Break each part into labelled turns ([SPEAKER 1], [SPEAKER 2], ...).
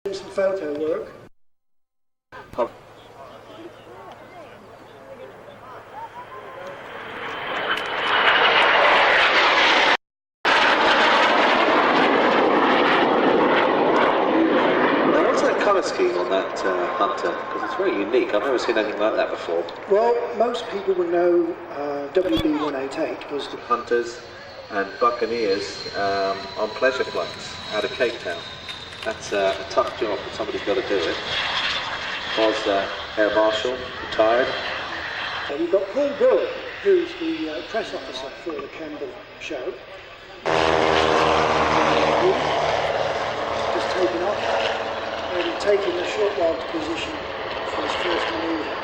[SPEAKER 1] Some photo work.
[SPEAKER 2] Now, what's that colour scheme on that Hunter? Because it's very unique. I've never seen anything like that before.
[SPEAKER 1] Well, most people would know WB188 was the
[SPEAKER 2] Hunters and Buccaneers on pleasure flights out of Cape Town. That's a tough job, but somebody's got to do it. Was Air Marshal, retired.
[SPEAKER 1] You've got Paul Bull, who's the press officer for the Kemble show. Just taken off and taking the short log position for his first manoeuvre.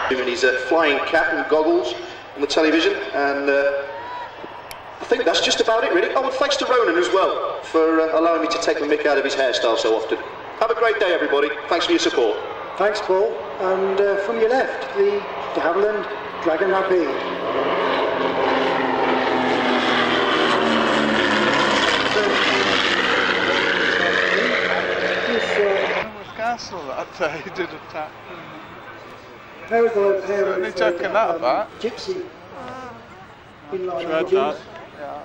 [SPEAKER 3] And he's a flying cap and goggles on the television, and I think that's just about it, really. Oh, and thanks to Ronan as well for allowing me to take the mick out of his hairstyle so often. Have a great day, everybody. Thanks for your support.
[SPEAKER 1] Thanks, Paul. And from your left, the de Havilland Dragon Rapide.
[SPEAKER 4] Castle that day did attack.
[SPEAKER 1] There was a pair
[SPEAKER 4] Certainly taking that back.
[SPEAKER 1] Gypsy inline
[SPEAKER 4] Read
[SPEAKER 1] engines.
[SPEAKER 4] that. Yeah,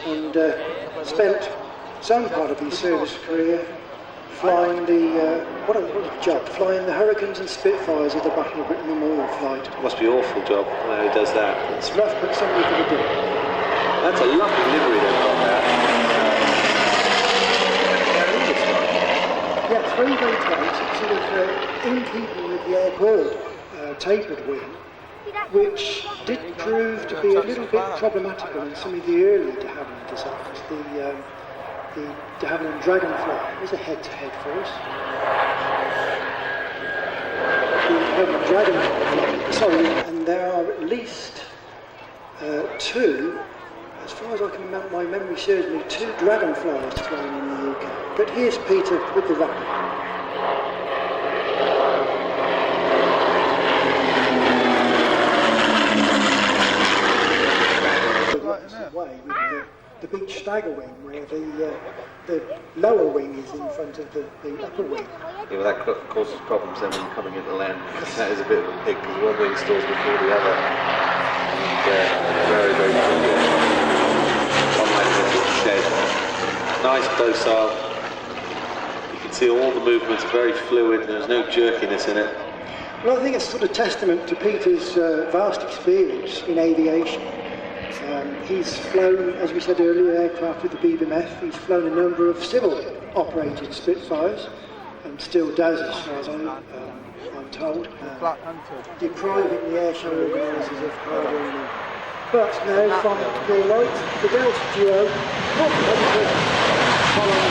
[SPEAKER 1] and spent some part of his service career flying the, what a job, flying the Hurricanes and Spitfires at the Battle of Britain Memorial flight.
[SPEAKER 2] Must be an awful job when he does that.
[SPEAKER 1] It's rough, but somebody could do it.
[SPEAKER 2] That's a lovely livery they've got there.
[SPEAKER 1] Yeah, 3 very tight, sort of in keeping with the Airfield tapered wing, which did prove to be a little bit problematical in some of the early de Havilland designs. The de Havilland Dragonfly was a head-to-head for us. The de Havilland Dragonfly, sorry, and there are at least 2, as far as I can remember, my memory serves me, 2 Dragonflies flown in the UK. But here's Peter with the Rapid. Way with the beach stagger wing, where the lower wing is in front of the upper wing.
[SPEAKER 2] Yeah, well, that causes problems then when you're coming into land. That is a bit of a pig because one wing stalls before the other. And very, very good. One like a little shed. Nice docile. You can see all the movements very fluid. There's no jerkiness in it.
[SPEAKER 1] Well, I think it's sort of testament to Peter's vast experience in aviation. He's flown, as we said earlier, aircraft with the BBMF. He's flown a number of civil-operated Spitfires, and still does, as far as I'm told. Depriving the airshow organisers of hard-earning. But now, from the right, the Delta duo, following.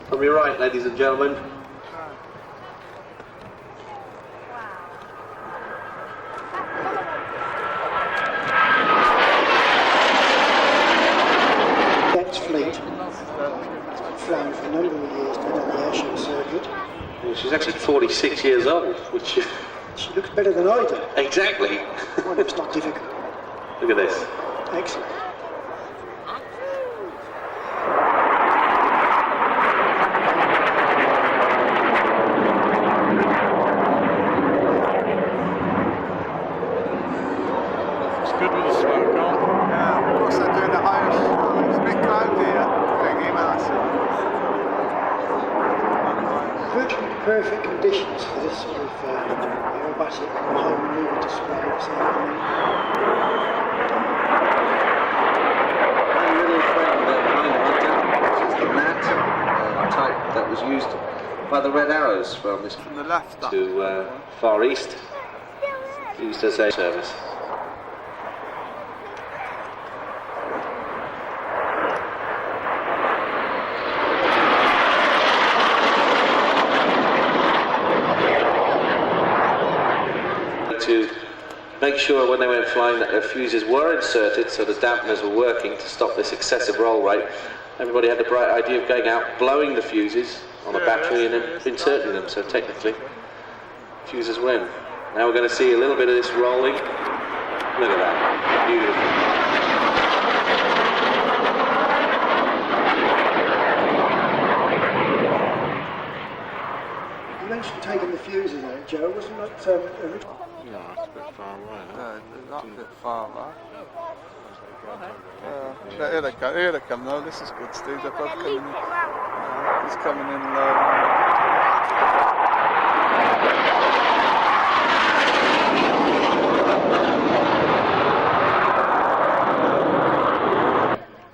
[SPEAKER 2] From your right, ladies and gentlemen.
[SPEAKER 1] Dex fleet, flown for a number of years now on the airshow circuit.
[SPEAKER 2] Well, she's actually 46 years old, which...
[SPEAKER 1] She looks better than I do.
[SPEAKER 2] Exactly.
[SPEAKER 1] Well, it's not difficult.
[SPEAKER 2] Look at this.
[SPEAKER 1] Excellent.
[SPEAKER 4] good with the smoke on.
[SPEAKER 5] Yeah, of course they're doing the highest. It's a big crowd here. Thingy massive.
[SPEAKER 1] Virtually perfect conditions for this sort of aerobatic high maneuver display.
[SPEAKER 2] One little thread behind the Hunter, which is the mat type that was used by the Red Arrows from this
[SPEAKER 4] From the left up.
[SPEAKER 2] to Far East, used as a service. make sure when they went flying that their fuses were inserted so the dampeners were working to stop this excessive roll rate. Everybody had the bright idea of going out, blowing the fuses on a battery and then inserting them, so technically fuses win. Now we're going to see a little bit of this rolling. Look at that, beautiful.
[SPEAKER 1] You mentioned taking the fuses out, Joe, wasn't that original?
[SPEAKER 2] No, it's a bit far away.
[SPEAKER 4] No, not a bit far back. Here they come though. This is good, Steve. They're both coming in. He's coming in low.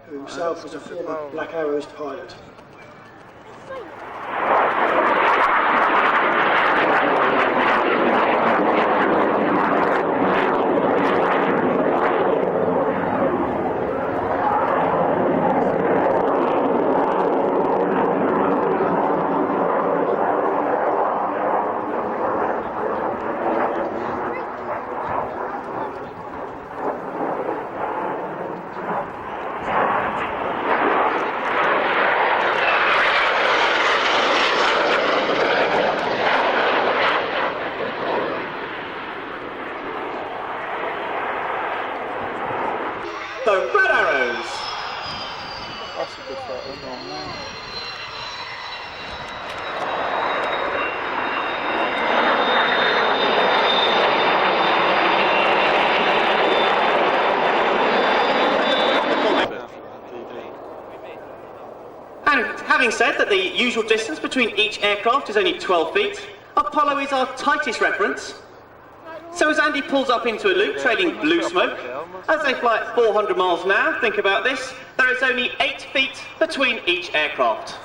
[SPEAKER 1] Who himself was a former Black Arrows pilot.
[SPEAKER 6] The Red Arrows.
[SPEAKER 4] That's a good photo, man.
[SPEAKER 6] And having said that the usual distance between each aircraft is only 12 feet, Apollo is our tightest reference. So as Andy pulls up into a loop trailing blue smoke, as they fly at 400 miles an hour, think about this, there is only 8 feet between each aircraft.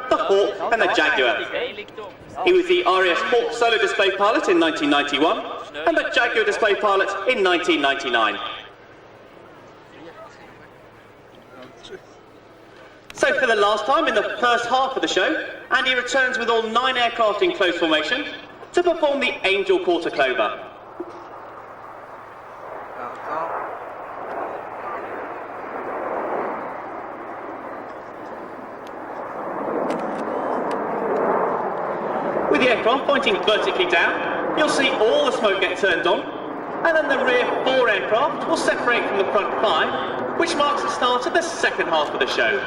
[SPEAKER 6] The Hawk and the Jaguar. He was the RAF Hawk solo display pilot in 1991 and the Jaguar display pilot in 1999. So for the last time in the first half of the show, Andy returns with all 9 aircraft in close formation to perform the Angel Quarter Clover. With the aircraft pointing vertically down, you'll see all the smoke get turned on, and then the rear 4 aircraft will separate from the front 5, which marks the start of the second half of the show.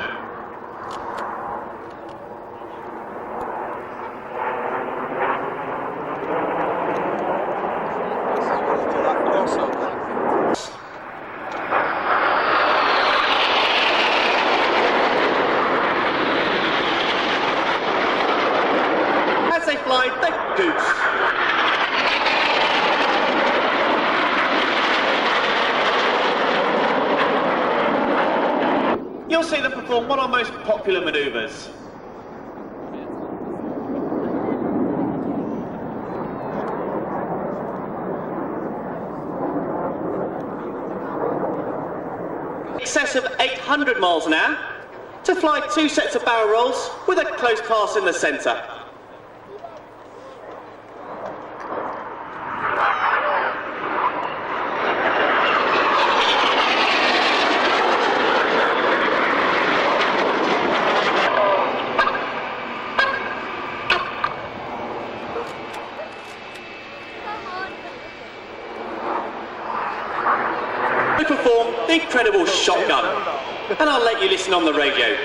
[SPEAKER 6] As they fly the Goose. You'll see them perform one of our most popular manoeuvres. Excess of 800 miles an hour to fly 2 sets of barrel rolls with a close pass in the centre. We perform the incredible shotgun, and I'll let you listen on the radio.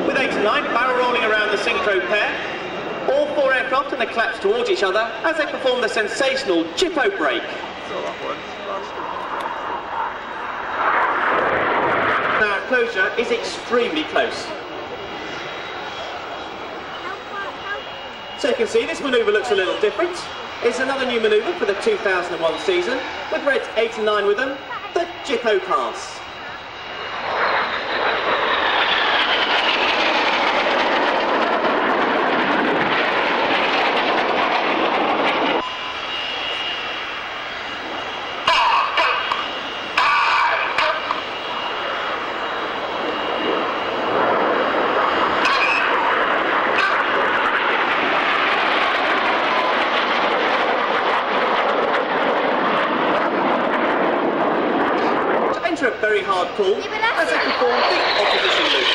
[SPEAKER 6] With 8 and 9 barrel rolling around the synchro pair, aircraft and they collapse towards each other as they perform the sensational Jippo break. Now, closure is extremely close. So you can see this manoeuvre looks a little different. It's another new manoeuvre for the 2001 season, with Reds 8 and 9 with them, the Jippo pass. A very hard pull as they perform the opposition loop.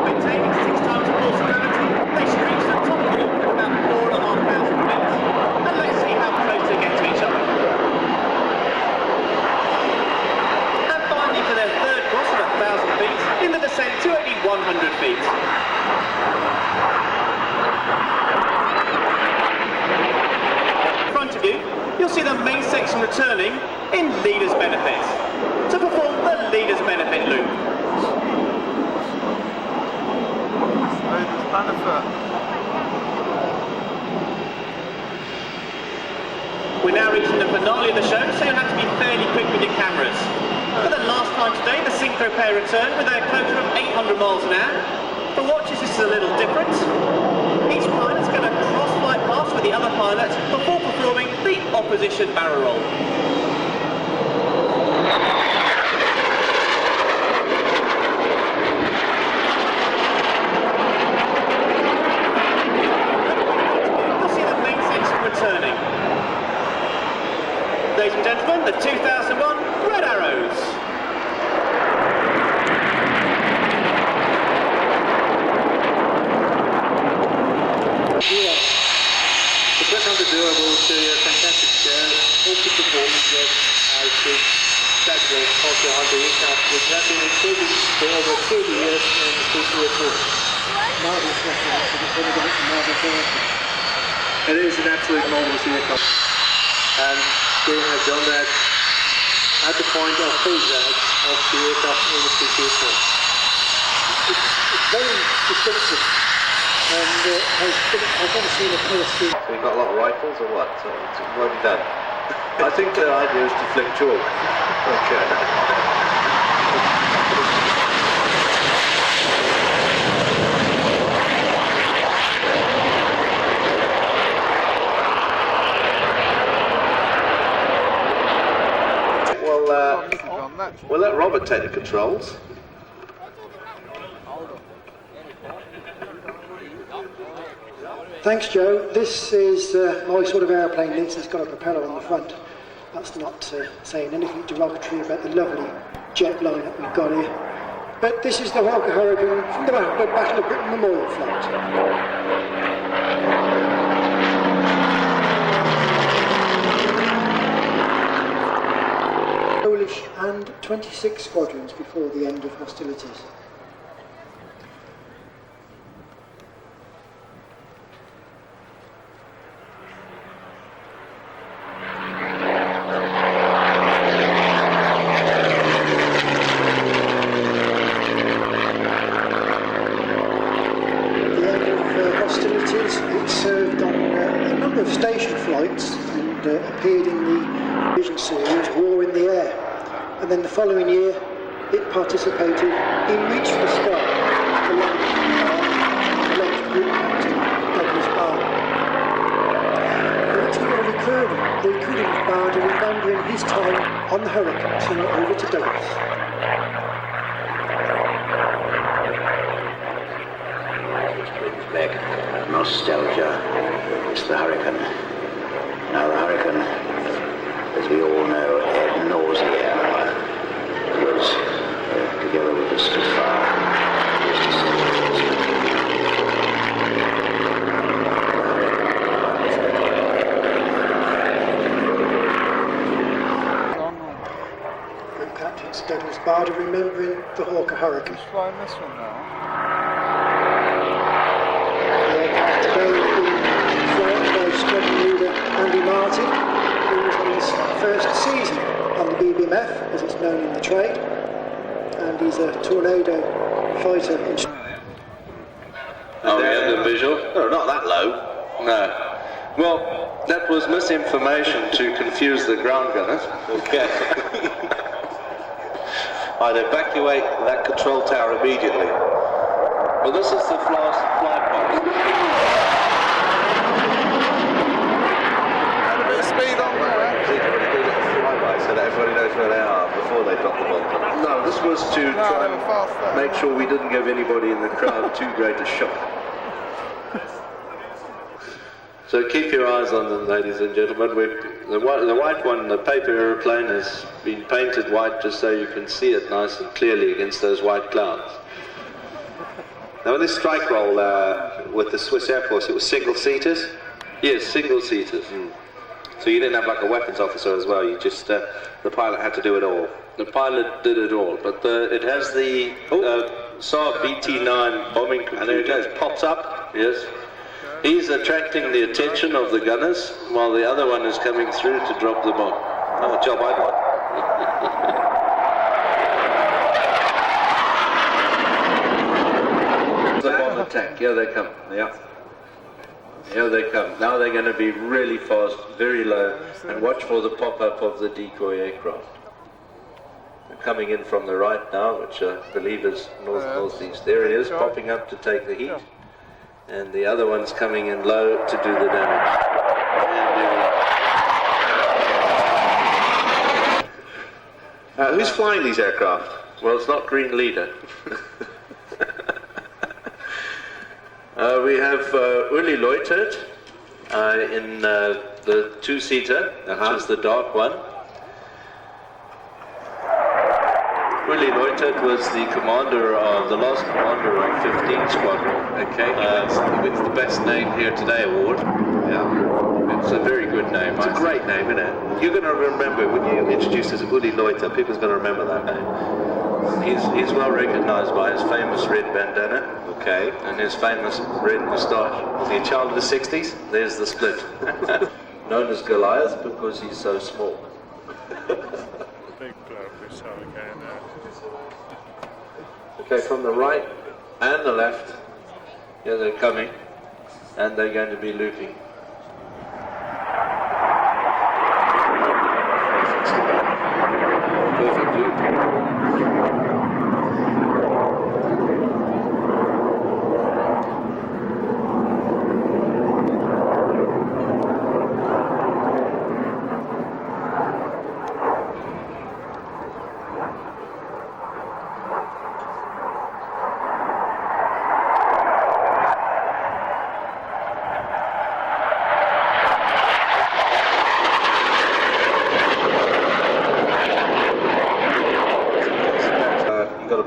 [SPEAKER 6] Maintaining 6 times the force of gravity, they should reach the top of the loop at about 4,500 feet. And let's see how close they get to each other. And finally, for their third cross of 1,000 feet, in the descent to only 100 feet. You'll see the main section returning in leader's benefit to perform the leader's benefit loop.
[SPEAKER 5] Leader's benefit.
[SPEAKER 6] We're now reaching the finale of the show, so you'll have to be fairly quick with your cameras. For the last time today, the synchro pair return with a closure of 800 miles an hour. For watchers, this is a little different. Each pilot's going to cross-flight pass with the other pilot before performing the opposition barrel roll. You'll see the main section returning. Ladies and gentlemen, the 2001 Red Arrows.
[SPEAKER 2] The press on the door about fantastic open performance of Airfield, Kemble, also on the aircraft, which has been improving for over 30 years in the Space Airport.
[SPEAKER 1] Marvellous record, it's one of the marvellous aircraft.
[SPEAKER 2] It is an absolute marvellous aircraft. And they have done that at the point of phase out of the aircraft in the Space Airport.
[SPEAKER 1] It's very distinctive. And I've never seen a clear street.
[SPEAKER 2] So you've got a lot of rifles or what? So what have you done? I think the idea is to flick chalk. Okay. We'll let Robert take the controls.
[SPEAKER 1] Thanks, Joe. This is my sort of aeroplane. It's got a propeller on the front. That's not saying anything derogatory about the lovely jet lineup we've got here. But this is the Hurricane from the Battle of Britain Memorial Flight. Polish and 26 squadrons before the end of hostilities. It served on a number of station flights and appeared in the vision series War in the Air. And then the following year, it participated in Reach for the Sky, along with alleged group captain Douglas Bader. Let's give a recording of Bader remembering his time on the Hurricane. Turn it over to Douglas.
[SPEAKER 7] Nostalgia. It's the Hurricane. Now the Hurricane, as we all know, ad nauseam, was together with the Spitfire.
[SPEAKER 1] Group captains Douglas Barder remembering the Hawker Hurricane.
[SPEAKER 4] He's flying this one now.
[SPEAKER 1] The aircraft today being flown by squadron leader Andy Martin, who was on his first season on the BBMF, as it's known in the trade, and he's a Tornado fighter instructor.
[SPEAKER 2] Oh, we have the visual. Oh, not that low. No. Well, that was misinformation to confuse the ground gunners. Okay. I'd evacuate that control tower immediately. Well, this is the last flight box.
[SPEAKER 4] Had a bit of speed on there.
[SPEAKER 2] So that everybody knows where they are before they drop the bomb. No, this was to try and make sure we didn't give anybody in the crowd too great a shock. So keep your eyes on them, ladies and gentlemen. The white one, the paper aeroplane, has been painted white just so you can see it nice and clearly against those white clouds. Now, in this strike roll with the Swiss Air Force, it was single-seaters? Yes, single-seaters. So you didn't have like a weapons officer as well, you just, the pilot had to do it all. The pilot did it all, but it has the Saab BT-9 bombing computer. And there it goes, pops up, yes. He's attracting the attention of the gunners, while the other one is coming through to drop the bomb. Oh, a job I'd want. The bomb attack, here they come, yeah. Here they come. Now they're going to be really fast, very low, and watch for the pop-up of the decoy aircraft. They're coming in from the right now, which I believe is north-northeast. There it is, popping up to take the heat. And the other one's coming in low to do the damage. Who's flying these aircraft? Well, it's not Green Leader. We have Uli Leutert in the two-seater, which is the dark one. Uli Leutert was the commander of the last commander of 15 Squadron. Okay, it's the best name here today award. Yeah, it's a very good name. It's a great name, isn't it? You're going to remember when you introduce as Uli Leutert. People's going to remember that name. He's well recognised by his famous red bandana. Okay, and his famous red moustache. Was he a child of the 60s? There's the split. Known as Goliath because he's so small.
[SPEAKER 4] Big blow for this hurricane there.
[SPEAKER 2] Okay, from the right and the left, here they're coming, and they're going to be looping. Perfect loop.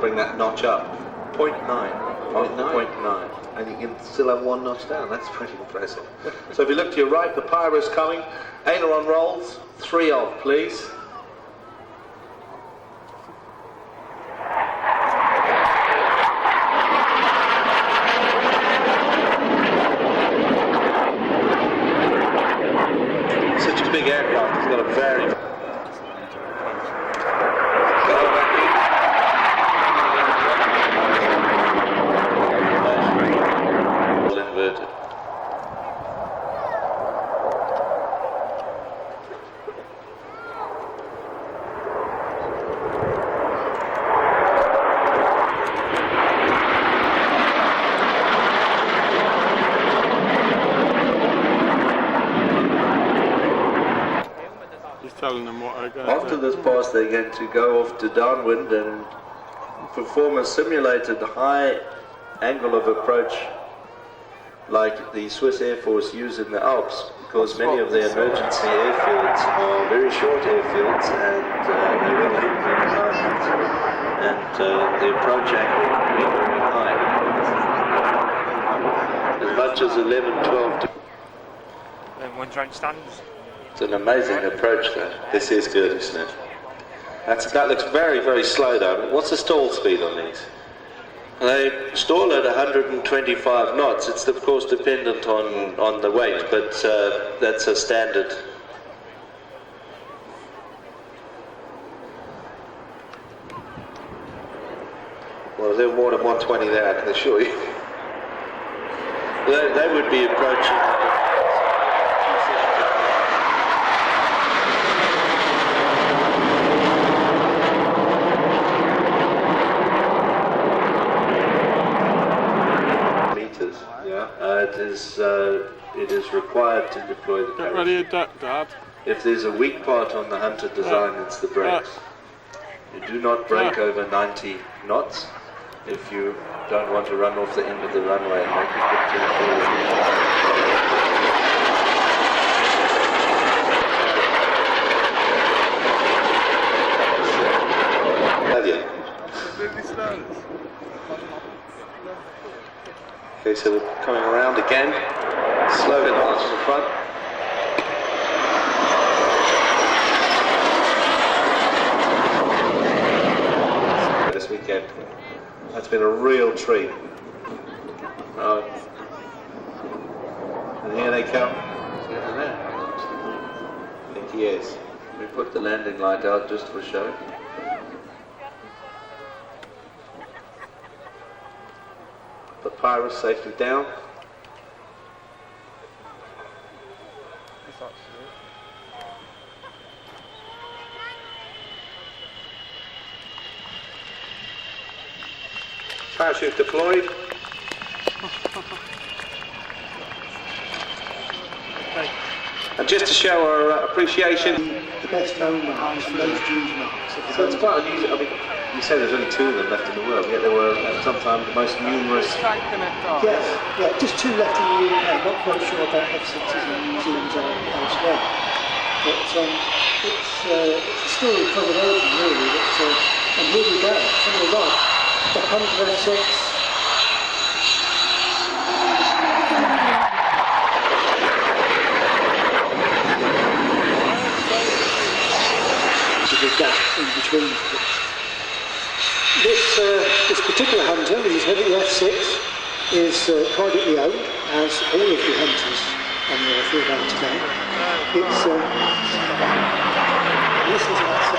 [SPEAKER 2] Bring that notch up. 0.9. 0.9. And you can still have one notch down. That's pretty impressive. So if you look to your right, the pyro is coming. Aileron rolls. 3 off, please. Such a big aircraft. It's got a very...
[SPEAKER 4] Telling them what they're going
[SPEAKER 2] After this pass, they're going to go off to downwind and perform a simulated high angle of approach like the Swiss Air Force use in the Alps, because many of their emergency airfields are very short airfields and they will hit the environment, and the approach angle can be very high. As much as 11, 12 to...
[SPEAKER 8] Then one joint stands.
[SPEAKER 2] It's an amazing approach, though. This is good, isn't it? That looks very, very slow though. What's the stall speed on these?
[SPEAKER 8] They stall at 125 knots. It's of course dependent on the weight, but that's a standard.
[SPEAKER 2] Well, they're more than 120 there, I can assure you.
[SPEAKER 8] They would be approaching.
[SPEAKER 2] Meters. Yeah. It is required to deploy the
[SPEAKER 4] Get
[SPEAKER 2] parachute.
[SPEAKER 4] ready, Dad.
[SPEAKER 2] If there's a weak part on the Hunter design, it's the brakes. You do not brake over 90 knots if you don't want to run off the end of the runway and make it get too forward. Okay, so we're coming around again. Slow it down to the front. This weekend, that's been a real treat. And here they come. I think he is. We put the landing light out just for show. Put Pyrus safely down. Parachute deployed. And just to show our appreciation.
[SPEAKER 1] The best known marks and most used marks.
[SPEAKER 2] So it's quite unusual. I mean, you say there's only 2 of them left in the world, yet there were at some time the most numerous.
[SPEAKER 1] Yes, yeah, just 2 left in the UK. I'm not quite sure about F6s in New Zealand or elsewhere. But it's a story covered open, really. And here we go, from the right. The Hunter F6. Gap in between. This particular Hunter, this heavy F6, is privately owned, as all of the Hunters on the Airfield are today. It's this is an F6.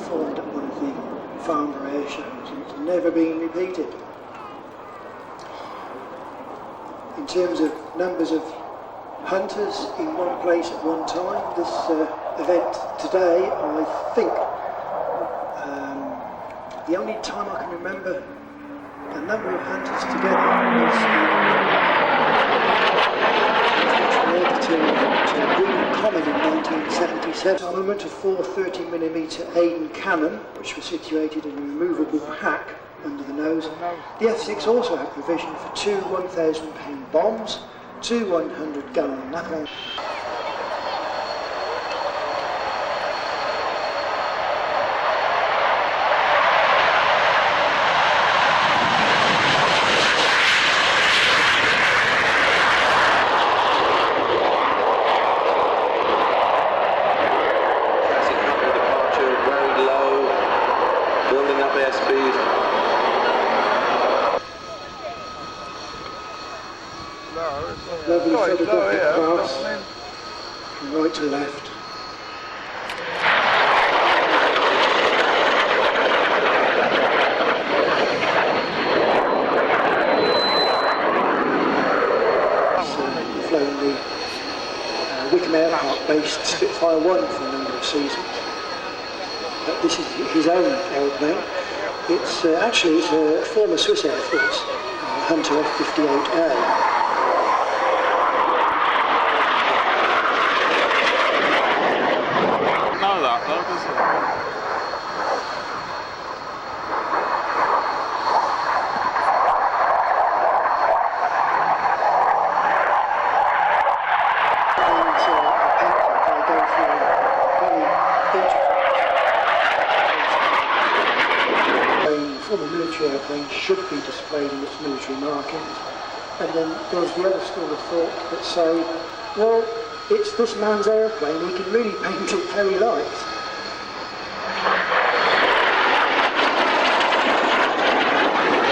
[SPEAKER 1] Formed at one of the Farnborough Airshows, and it's never been repeated. In terms of numbers of hunters in one place at one time, this event today, I think, the only time I can remember a number of hunters together was which led to Green Common in 1977. Armament of 4 30mm Aden cannon, which was situated in a removable pack under the nose. The F6 also had provision for 2 £1,000 bombs, 2 100-gallon napalm. Lovely photographic pass from right to left. Flown the Wickham Airpark based Spitfire 1 for a number of seasons. But this is his own aeroplane. It's actually a former Swiss Air Force Hunter F-58A. former military airplane should be displayed in its military markings. And then there's the other school of thought that say, well, it's this man's airplane, he can really paint it how he likes.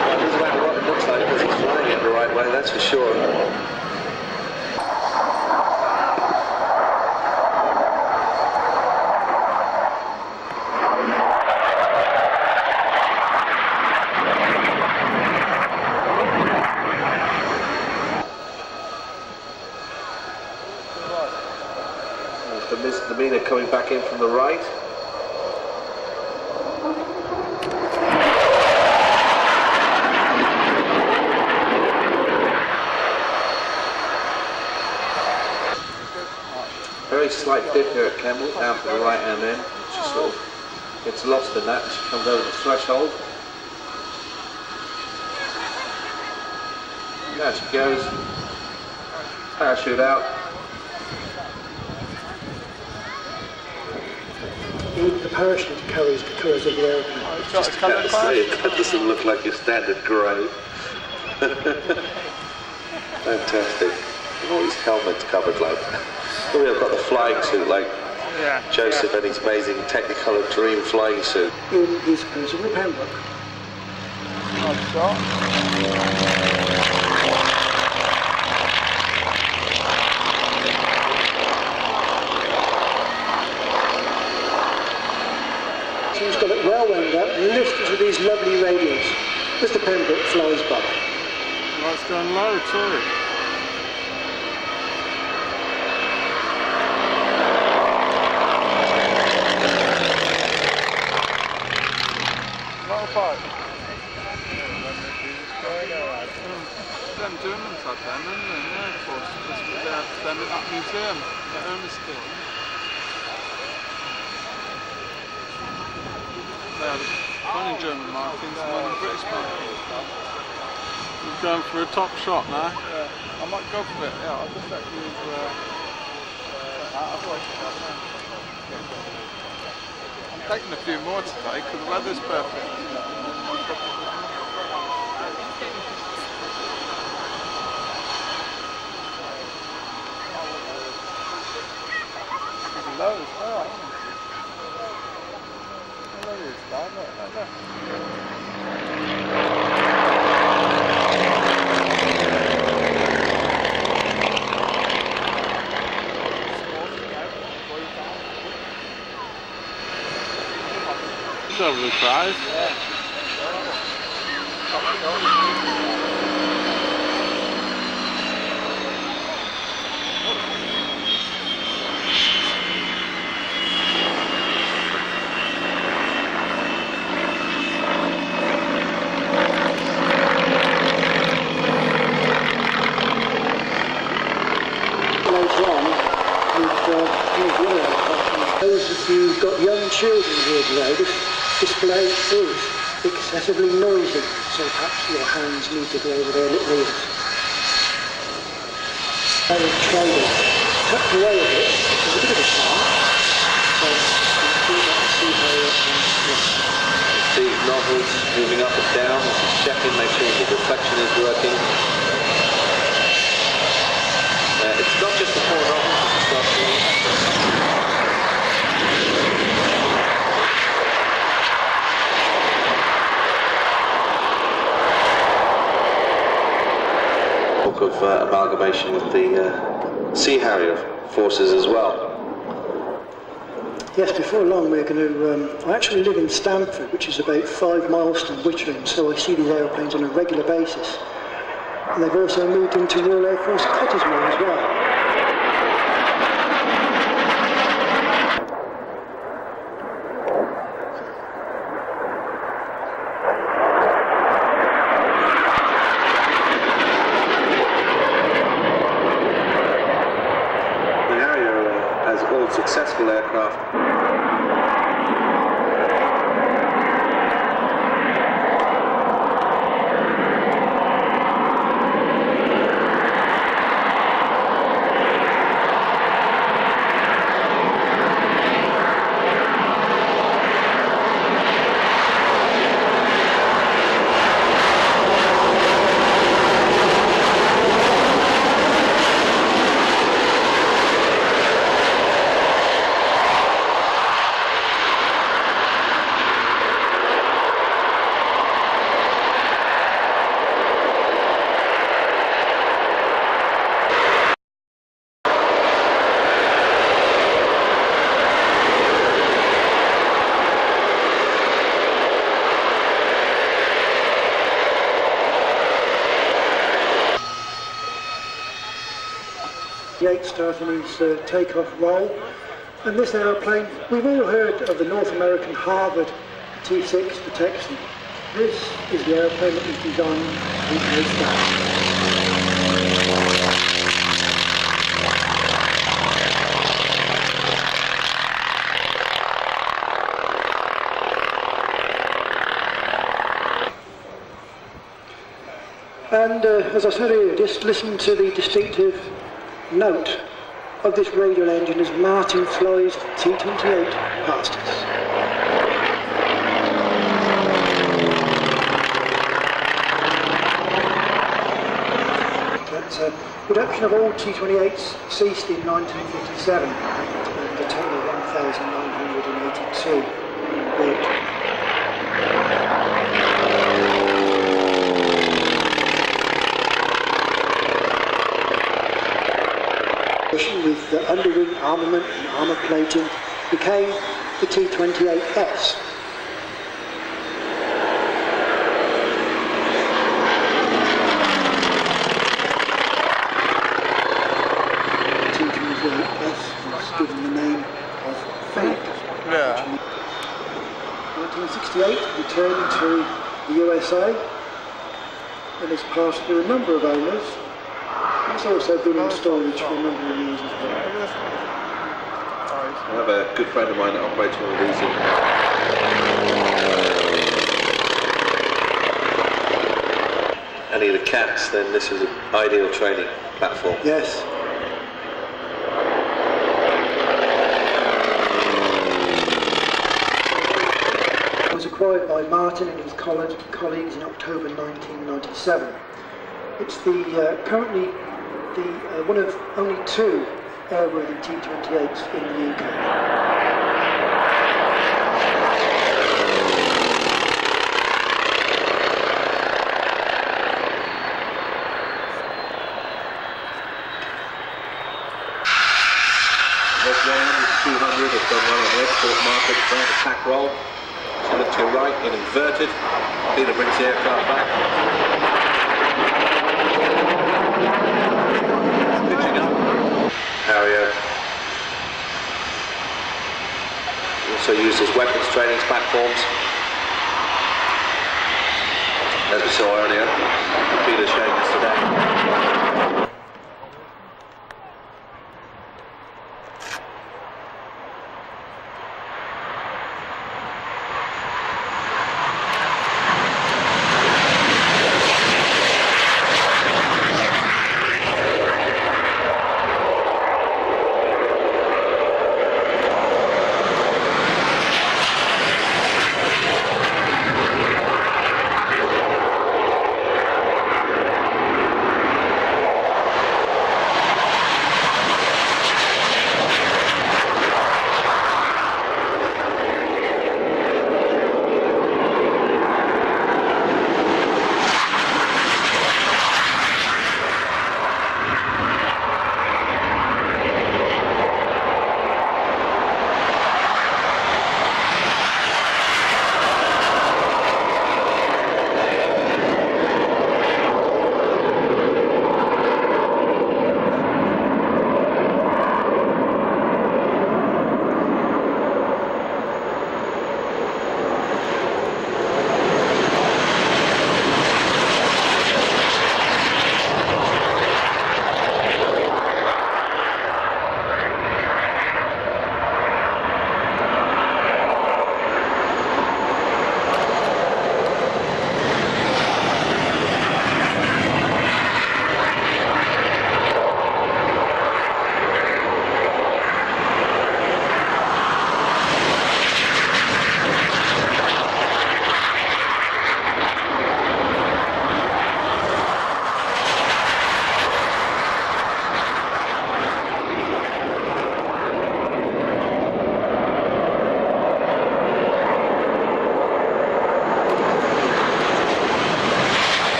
[SPEAKER 2] Well, it doesn't matter what it looks like because he's flying it the right way, that's for sure. The misdemeanor coming back in from the right. Very slight dip here at Kemble, down to the right hand end. She sort of gets lost in that as she comes over the threshold. There she goes. Parachute out.
[SPEAKER 1] Even the parachute carries the colours of the airplane.
[SPEAKER 2] Just about to say, that doesn't look like your standard grey. Fantastic. All his helmets covered like that. Oh, we've got the flying suit like Joseph and his amazing Technicolor Dream flying suit.
[SPEAKER 1] In his personal handbook.
[SPEAKER 4] Nice shot.
[SPEAKER 1] He's got it well wound up, lifted with these lovely radios. Mr. Pembroke flies by.
[SPEAKER 4] Well, it's going low too. Not a pipe. Them Germans had them, didn't they? In the Air Force. They had them in that museum, the owner still. They had one in German markings and one in British markings. We're going for a top shot now. Yeah, I might go for it. Yeah, I'll just let you. I'm taking a few more today because the weather's perfect. It's low as well, isn't it? Lovely prize.
[SPEAKER 1] Those of you who've got young children here today, this display is excessively noisy, so perhaps your hands need to go over their little ears. I will try this. Tucked away a bit, there's a bit of a sound, so you can see how it works.
[SPEAKER 2] See nozzles moving up and down, this is checking, make sure the reflection is working. It's not just the 4 nozzles, it's not of amalgamation with the Sea Harrier forces as well.
[SPEAKER 1] Yes, before long we're going to... I actually live in Stamford, which is about 5 miles from Wittering, so I see these aeroplanes on a regular basis. And they've also moved into Royal Air Force Cottesmore as well.
[SPEAKER 2] Successful aircraft.
[SPEAKER 1] T-28 starting his takeoff roll. And this aeroplane, we've all heard of the North American Harvard T6, the Texan. This is the aeroplane that was designed to replace that. And as I said earlier, just listen to the distinctive note of this radial engine as Martin flies T-28 past us. That production of all T-28s ceased in 1957, and a total of 1,982 built. With the underwing armament and armour plating became the T-28S. T-28S was given the name of Fennec.
[SPEAKER 4] Yeah.
[SPEAKER 1] 1968 returned to the USA and has passed through a number of owners. It's also been in storage for a number of years as well.
[SPEAKER 2] I have a good friend of mine that operates one of these. Any of the cats, then this is an ideal training platform.
[SPEAKER 1] Yes. It was acquired by Martin and his colleagues in October 1997. It's currently one of only two airworthy T-28s in the UK.
[SPEAKER 2] There's 100, 200 have done well on the export market, trying to attack roll. So look to your right in inverted. Leader brings the aircraft back. Harrier, also used as weapons training platforms, as we saw earlier. Peter showing us today.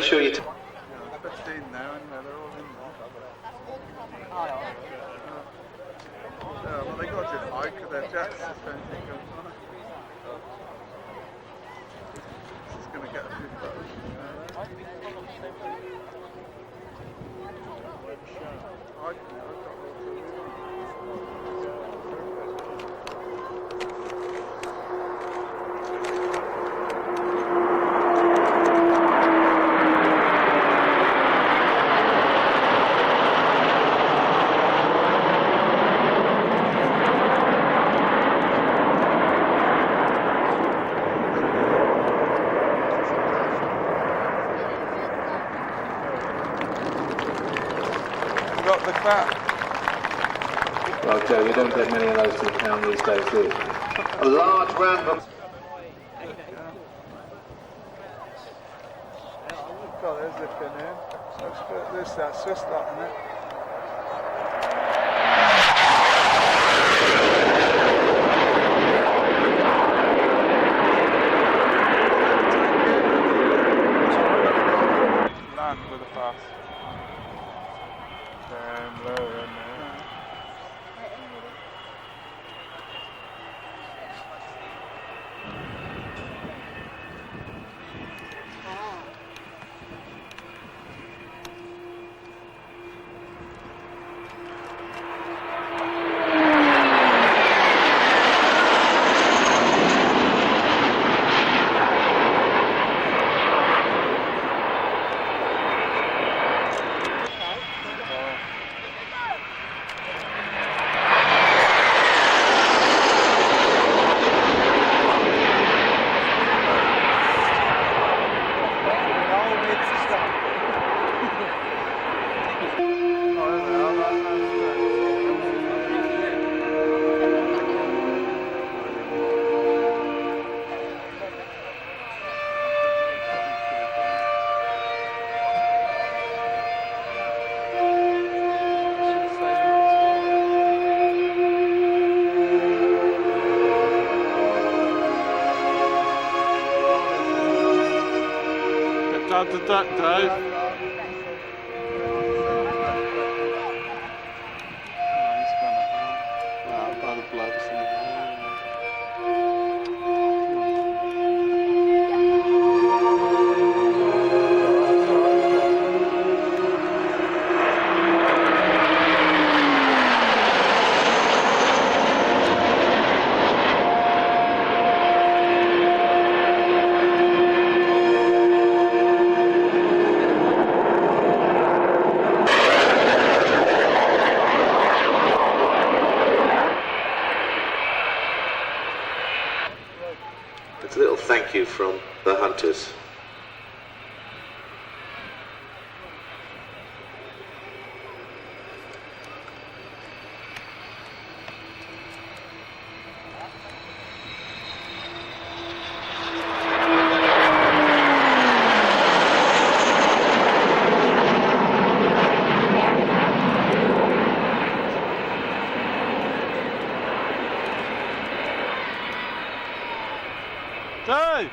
[SPEAKER 3] make sure you...
[SPEAKER 5] 15 now, anyway, they're all in there. Yeah, well, they got to do high because they're jets if anything goes on it. This is going to get a few photos. Got the clap.
[SPEAKER 2] Well, Joe, you don't get many of those in town these days, do you?
[SPEAKER 3] A large round of...
[SPEAKER 5] God, there's the pin in. That's just that, isn't it? Land with a pass. Down lower in there.
[SPEAKER 4] Down the duck, Dave. By the blokes.
[SPEAKER 8] It's a little thank you from the hunters.
[SPEAKER 4] Dave!